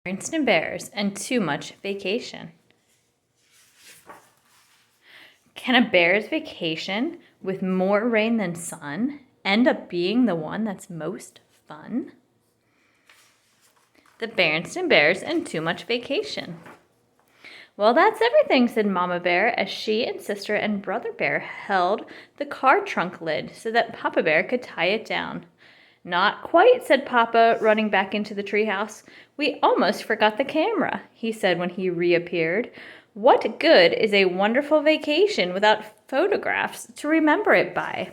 Berenstain Bears and too much vacation. Can a bear's vacation with more rain than sun end up being the one that's most fun? The Berenstain Bears and too much vacation. Well, that's everything, said Mama Bear as she and Sister and Brother Bear held the car trunk lid so that Papa Bear could tie it down. Not quite, said Papa, running back into the treehouse. We almost forgot the camera, he said when he reappeared. What good is a wonderful vacation without photographs to remember it by?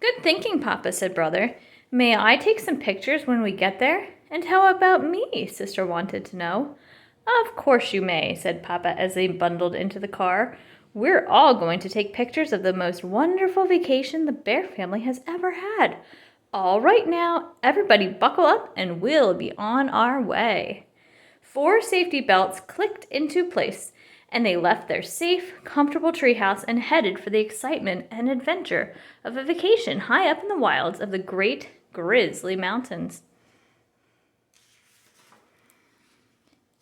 Good thinking, Papa, said Brother. May I take some pictures when we get there? And how about me? Sister wanted to know. Of course you may, said Papa as they bundled into the car. We're all going to take pictures of the most wonderful vacation the Bear family has ever had. All right now, everybody buckle up and we'll be on our way. 4 safety belts clicked into place, and they left their safe, comfortable treehouse and headed for the excitement and adventure of a vacation high up in the wilds of the Great Grizzly Mountains.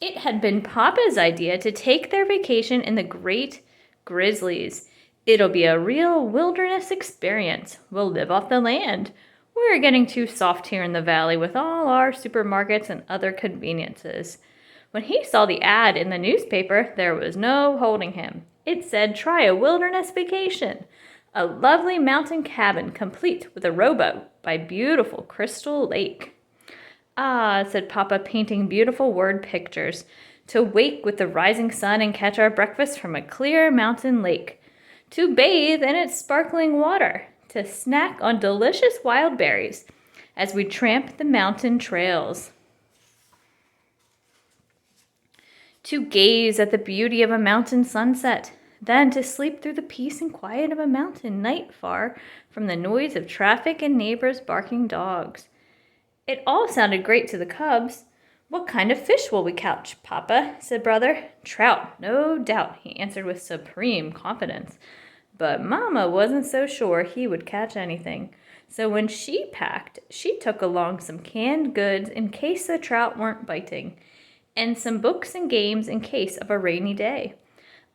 It had been Papa's idea to take their vacation in the Great Grizzlies. It'll be a real wilderness experience. We'll live off the land. We're getting too soft here in the valley with all our supermarkets and other conveniences. When he saw the ad in the newspaper, there was no holding him. It said, try a wilderness vacation. A lovely mountain cabin complete with a rowboat by beautiful Crystal Lake. Ah, said Papa, painting beautiful word pictures. To wake with the rising sun and catch our breakfast from a clear mountain lake. To bathe in its sparkling water. To snack on delicious wild berries as we tramp the mountain trails. To gaze at the beauty of a mountain sunset. Then to sleep through the peace and quiet of a mountain night far from the noise of traffic and neighbors' barking dogs. It all sounded great to the cubs. What kind of fish will we catch, Papa? Said Brother. Trout, no doubt, he answered with supreme confidence. But Mama wasn't so sure he would catch anything. So when she packed, she took along some canned goods in case the trout weren't biting, and some books and games in case of a rainy day.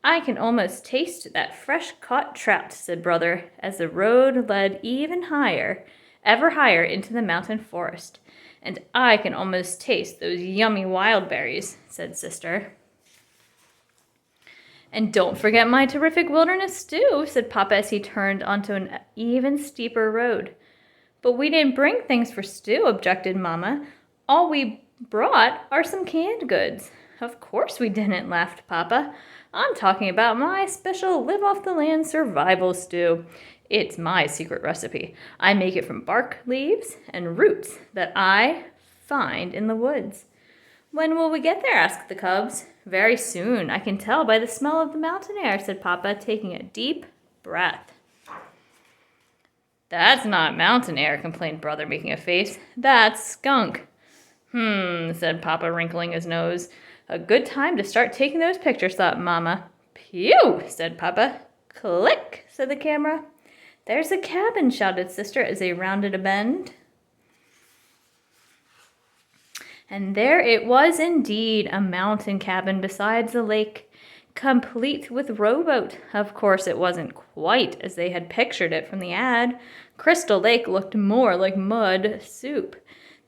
I can almost taste that fresh-caught trout, said Brother, as the road led ever higher into the mountain forest. And I can almost taste those yummy wild berries, said Sister. And don't forget my terrific wilderness stew, said Papa as he turned onto an even steeper road. But we didn't bring things for stew, objected Mama. All we brought are some canned goods. Of course we didn't, laughed Papa. I'm talking about my special live-off-the-land survival stew. It's my secret recipe. I make it from bark, leaves, and roots that I find in the woods. When will we get there? Asked the cubs. Very soon. I can tell by the smell of the mountain air, said Papa, taking a deep breath. That's not mountain air, complained Brother, making a face. That's skunk. Said Papa, wrinkling his nose. A good time to start taking those pictures, thought Mama. Pew, said Papa. Click, said the camera. There's a cabin, shouted Sister as they rounded a bend. And there it was indeed, a mountain cabin beside the lake, complete with rowboat. Of course, it wasn't quite as they had pictured it from the ad. Crystal Lake looked more like mud soup.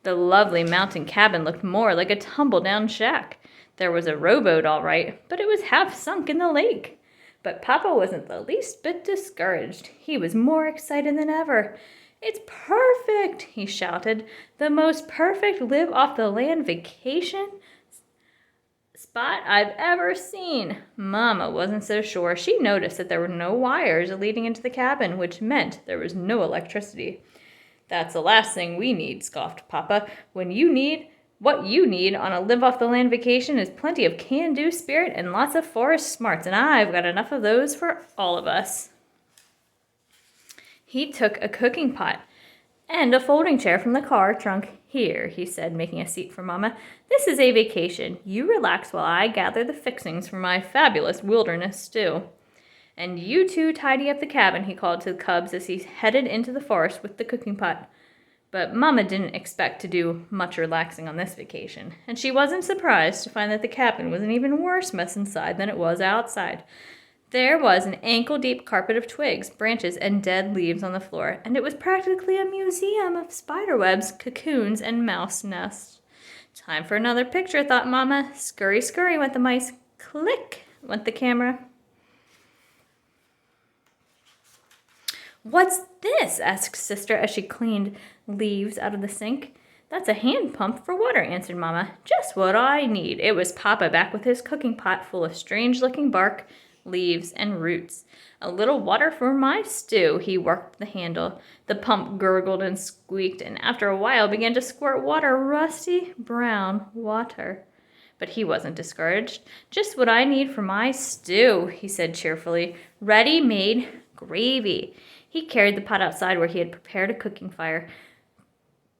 The lovely mountain cabin looked more like a tumble-down shack. There was a rowboat, all right, but it was half sunk in the lake. But Papa wasn't the least bit discouraged. He was more excited than ever. It's perfect, he shouted. The most perfect live-off-the-land vacation spot I've ever seen. Mama wasn't so sure. She noticed that there were no wires leading into the cabin, which meant there was no electricity. That's the last thing we need, scoffed Papa. What you need on a live-off-the-land vacation is plenty of can-do spirit and lots of forest smarts, and I've got enough of those for all of us. He took a cooking pot and a folding chair from the car trunk. Here, he said, making a seat for Mama. This is a vacation. You relax while I gather the fixings for my fabulous wilderness stew. And you two tidy up the cabin, he called to the cubs as he headed into the forest with the cooking pot. But Mama didn't expect to do much relaxing on this vacation, and she wasn't surprised to find that the cabin was an even worse mess inside than it was outside. There was an ankle-deep carpet of twigs, branches, and dead leaves on the floor, and it was practically a museum of spider webs, cocoons, and mouse nests. Time for another picture, thought Mama. Scurry, scurry went the mice. Click went the camera. What's this? Asked Sister as she cleaned leaves out of the sink. That's a hand pump for water, answered Mama. Just what I need. It was Papa back with his cooking pot full of strange-looking bark, leaves, and roots. A little water for my stew. He worked the handle. The pump gurgled and squeaked, and after a while began to squirt water, rusty brown water. But he wasn't discouraged. Just what I need for my stew, he said cheerfully. Ready-made gravy. He carried the pot outside where he had prepared a cooking fire.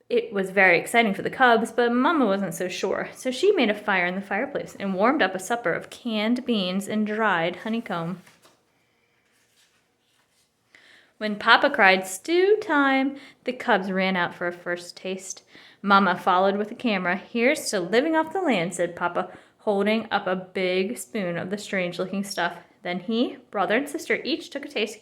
It was very exciting for the cubs, but Mama wasn't so sure, so she made a fire in the fireplace and warmed up a supper of canned beans and dried honeycomb. When Papa cried, "Stew time," the cubs ran out for a first taste. Mama followed with the camera. "Here's to living off the land," said Papa, holding up a big spoon of the strange-looking stuff. Then he, brother, and sister each took a taste.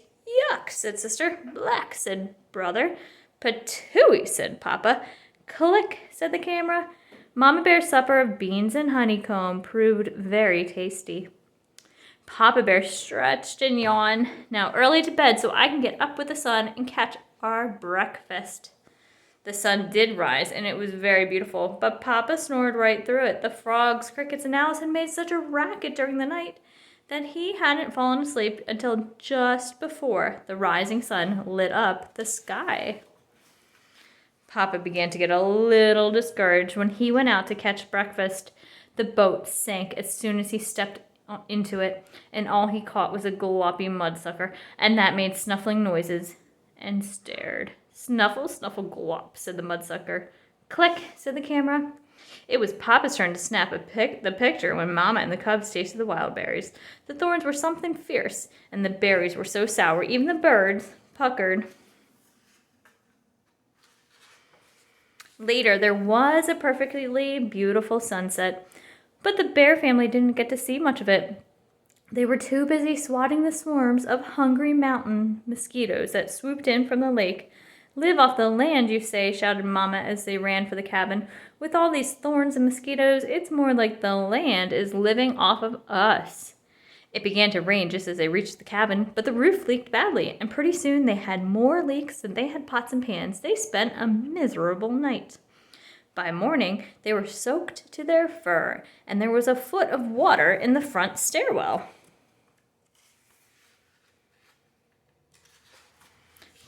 "Yuck," said Sister. "Black," said Brother. "Patooey," said Papa. "Click," said the camera. Mama Bear's supper of beans and honeycomb proved very tasty. Papa Bear stretched and yawned. "Now early to bed so I can get up with the sun and catch our breakfast." The sun did rise, and it was very beautiful, but Papa snored right through it. The frogs, crickets, and owls had made such a racket during the night that he hadn't fallen asleep until just before the rising sun lit up the sky. Papa began to get a little discouraged when he went out to catch breakfast. The boat sank as soon as he stepped into it, and all he caught was a gloppy mudsucker, and that made snuffling noises and stared. "Snuffle, snuffle, glop," said the mudsucker. "Click," said the camera. It was Papa's turn to snap the picture when Mama and the cubs tasted the wild berries. The thorns were something fierce, and the berries were so sour even the birds puckered. Later, there was a perfectly beautiful sunset, but the bear family didn't get to see much of it. They were too busy swatting the swarms of hungry mountain mosquitoes that swooped in from the lake. "Live off the land, you say," shouted Mama as they ran for the cabin. "With all these thorns and mosquitoes, it's more like the land is living off of us." It began to rain just as they reached the cabin, but the roof leaked badly, and pretty soon they had more leaks than they had pots and pans. They spent a miserable night. By morning, they were soaked to their fur, and there was a foot of water in the front stairwell.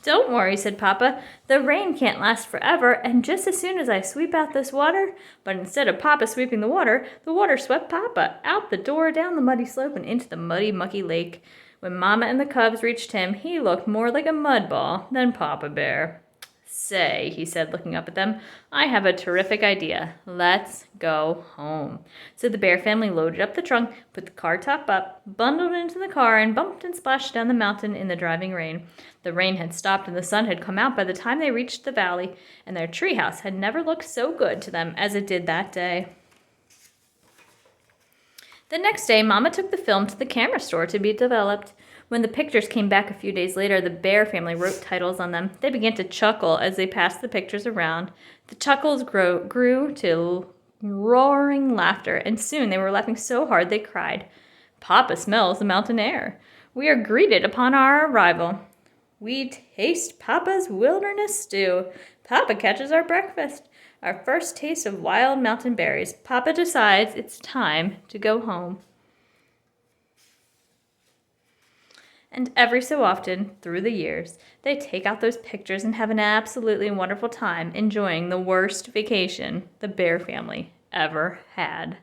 "Don't worry," said Papa. "The rain can't last forever, and just as soon as I sweep out this water..." But instead of Papa sweeping the water swept Papa out the door, down the muddy slope, and into the muddy, mucky lake. When Mama and the cubs reached him, he looked more like a mud ball than Papa Bear. "Say," he said, looking up at them, "I have a terrific idea. Let's go home." So the bear family loaded up the trunk, put the car top up, bundled into the car, and bumped and splashed down the mountain in the driving rain. The rain had stopped and the sun had come out by the time they reached the valley, and their treehouse had never looked so good to them as it did that day. The next day, Mama took the film to the camera store to be developed. When the pictures came back a few days later, the bear family wrote titles on them. They began to chuckle as they passed the pictures around. The chuckles grew to roaring laughter, and soon they were laughing so hard they cried. "Papa smells the mountain air. We are greeted upon our arrival. We taste Papa's wilderness stew. Papa catches our breakfast. Our first taste of wild mountain berries. Papa decides it's time to go home." And every so often, through the years, they take out those pictures and have an absolutely wonderful time enjoying the worst vacation the bear family ever had.